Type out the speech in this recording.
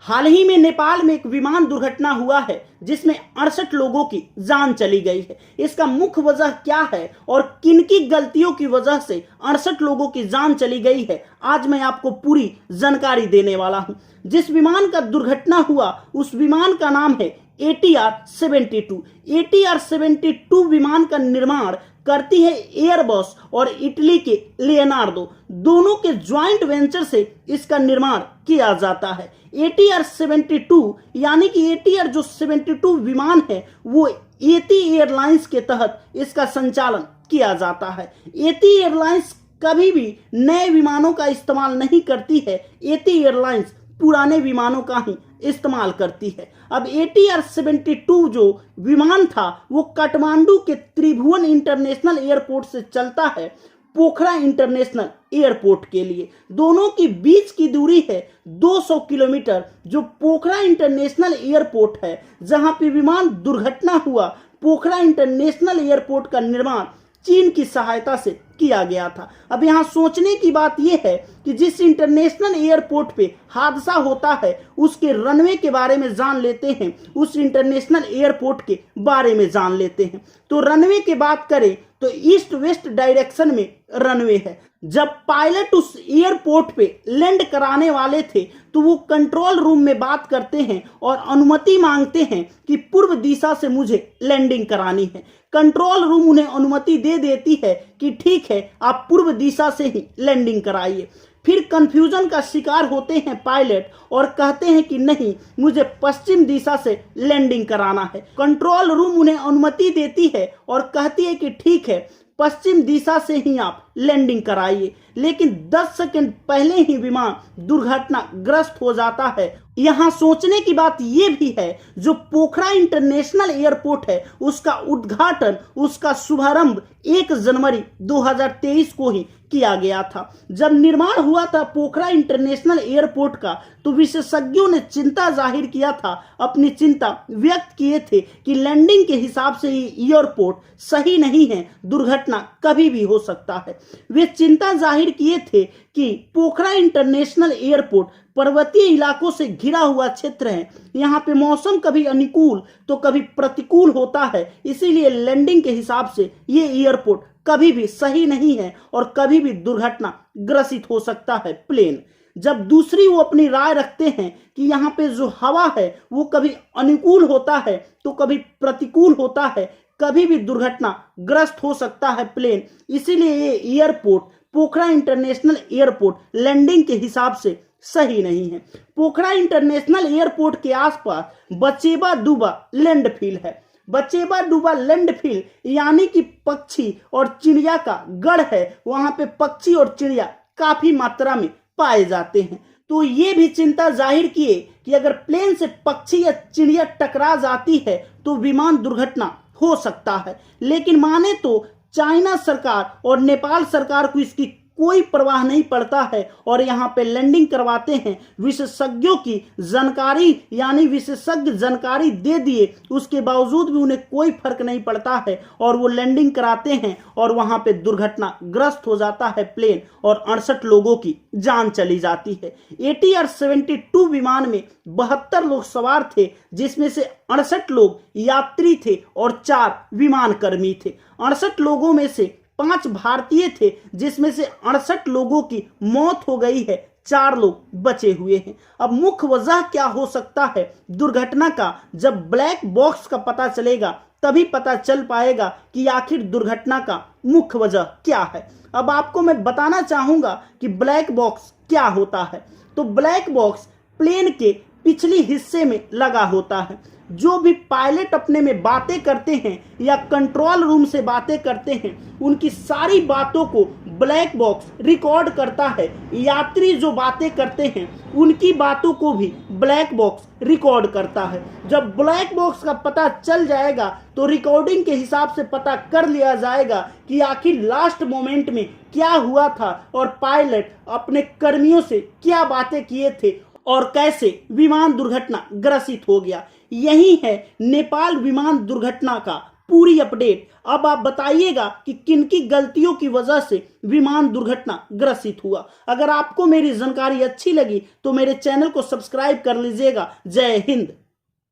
हाल ही में नेपाल में एक विमान दुर्घटना हुआ है जिसमें 68 लोगों की जान चली गई है। इसका मुख्य वजह क्या है और किनकी गलतियों की वजह से 68 लोगों की जान चली गई है, आज मैं आपको पूरी जानकारी देने वाला हूं। जिस विमान का दुर्घटना हुआ उस विमान का नाम है ATR-72। ATR-72 विमान का निर्माण करती है एयरबस और इटली के लियोनार्डो, दोनों के ज्वाइंट वेंचर से इसका निर्माण किया जाता है। ATR-72 यानी कि ATR जो 72 विमान है वो एती एयरलाइंस के तहत इसका संचालन किया जाता है। एती एयरलाइंस कभी भी नए विमानों का इस्तेमाल नहीं करती है, एती एयरलाइंस पुराने विमानों का ही इस्तेमाल करती है। अब ATR-72 जो विमान था वो काठमांडू के त्रिभुवन इंटरनेशनल एयरपोर्ट से चलता है पोखरा इंटरनेशनल एयरपोर्ट के लिए। दोनों की बीच की दूरी है 200 किलोमीटर। जो पोखरा इंटरनेशनल एयरपोर्ट है जहां पे विमान दुर्घटना हुआ, पोखरा इंटरनेशनल एयरपोर्ट का निर्माण चीन की सहायता से किया गया था। अब यहाँ सोचने की बात यह है कि जिस इंटरनेशनल एयरपोर्ट पे हादसा होता है उसके रनवे के बारे में जान लेते हैं, उस इंटरनेशनल एयरपोर्ट के बारे में जान लेते हैं। तो रनवे की बात करें तो ईस्ट वेस्ट डायरेक्शन में रनवे है। जब पायलट उस एयरपोर्ट पे लैंड कराने वाले थे तो वो कंट्रोल रूम में बात करते हैं और अनुमति मांगते हैं कि पूर्व दिशा से मुझे लैंडिंग करानी है। कंट्रोल रूम उन्हें अनुमति दे देती है कि ठीक है, आप पूर्व दिशा से ही लैंडिंग कराइए। फिर कंफ्यूजन का शिकार होते हैं पायलट और कहते हैं कि नहीं, मुझे पश्चिम दिशा से लैंडिंग कराना है। कंट्रोल रूम उन्हें अनुमति देती है और कहती है कि ठीक है, पश्चिम दिशा से ही आप लैंडिंग कराइए। लेकिन 10 सेकंड पहले ही विमान दुर्घटनाग्रस्त हो जाता है। यहां सोचने की बात यह भी है, जो पोखरा इंटरनेशनल एयरपोर्ट है उसका उद्घाटन, उसका शुभारंभ 1 जनवरी 2023 को ही किया गया था। जब निर्माण हुआ था पोखरा इंटरनेशनल एयरपोर्ट का तो विशेषज्ञों ने चिंता जाहिर किया था, अपनी चिंता व्यक्त किए थे कि लैंडिंग के हिसाब से ये एयरपोर्ट सही नहीं है, दुर्घटना कभी भी हो सकता है। वे चिंता जाहिर किए थे कि पोखरा इंटरनेशनल एयरपोर्ट पर्वतीय इलाकों से घिरा हुआ क्षेत्र है, यहाँ पे मौसम कभी अनुकूल तो कभी प्रतिकूल होता है, इसीलिए लैंडिंग के हिसाब से ये एयरपोर्ट कभी भी सही नहीं है और कभी भी दुर्घटना ग्रसित हो सकता है प्लेन। जब दूसरी वो अपनी राय रखते हैं कि यहाँ पे जो हवा है वो कभी अनुकूल होता है तो कभी प्रतिकूल होता है, कभी भी दुर्घटना ग्रस्त हो सकता है प्लेन, इसीलिए ये एयरपोर्ट पोखरा इंटरनेशनल एयरपोर्ट लैंडिंग के हिसाब से सही नहीं है। पोखरा इंटरनेशनल एयरपोर्ट के आसपास बचेबा डूबा लैंडफील्ड है। बचेबा डूबा लैंडफील्ड यानी कि पक्षी और चिड़िया का गढ़ है, वहां पे पक्षी और चिड़िया काफी मात्रा में पाए जाते हैं। तो ये भी चिंता जाहिर किए कि अगर प्लेन से पक्षी या चिड़िया टकरा जाती है तो विमान दुर्घटना हो सकता है। लेकिन माने तो चाइना सरकार और नेपाल सरकार को इसकी कोई परवाह नहीं पड़ता है और यहाँ पे लैंडिंग करवाते हैं। विशेषज्ञों की जानकारी यानी विशेषज्ञ जानकारी दे दिए, उसके बावजूद भी उन्हें कोई फर्क नहीं पड़ता है और वो लैंडिंग कराते हैं और वहाँ पे दुर्घटनाग्रस्त हो जाता है प्लेन और 68 लोगों की जान चली जाती है। ATR-72 विमान में 72 लोग सवार थे, जिसमें से 68 लोग यात्री थे और 4 विमान कर्मी थे। 68 लोगों में से 5 भारतीय थे, जिसमें से 68 लोगों की मौत हो गई है, 4 लोग बचे हुए हैं। अब मुख्य वजह क्या हो सकता है दुर्घटना का, जब ब्लैक बॉक्स का पता चलेगा तभी पता चल पाएगा कि आखिर दुर्घटना का मुख्य वजह क्या है। अब आपको मैं बताना चाहूंगा कि ब्लैक बॉक्स क्या होता है। तो ब्लैक बॉक्स प्लेन के पिछले हिस्से में लगा होता है। जो भी पायलट अपने में बातें करते हैं या कंट्रोल रूम से बातें करते हैं, उनकी सारी बातों को ब्लैक बॉक्स रिकॉर्ड करता है। यात्री जो बातें करते हैं उनकी बातों को भी ब्लैक बॉक्स रिकॉर्ड करता है। जब ब्लैक बॉक्स का पता चल जाएगा तो रिकॉर्डिंग के हिसाब से पता कर लिया जाएगा कि आखिर लास्ट मोमेंट में क्या हुआ था और पायलट अपने कर्मियों से क्या बातें किए थे और कैसे विमान दुर्घटना ग्रसित हो गया। यही है नेपाल विमान दुर्घटना का पूरी अपडेट। अब आप बताइएगा कि किन की गलतियों की वजह से विमान दुर्घटना ग्रसित हुआ। अगर आपको मेरी जानकारी अच्छी लगी तो मेरे चैनल को सब्सक्राइब कर लीजिएगा। जय हिंद।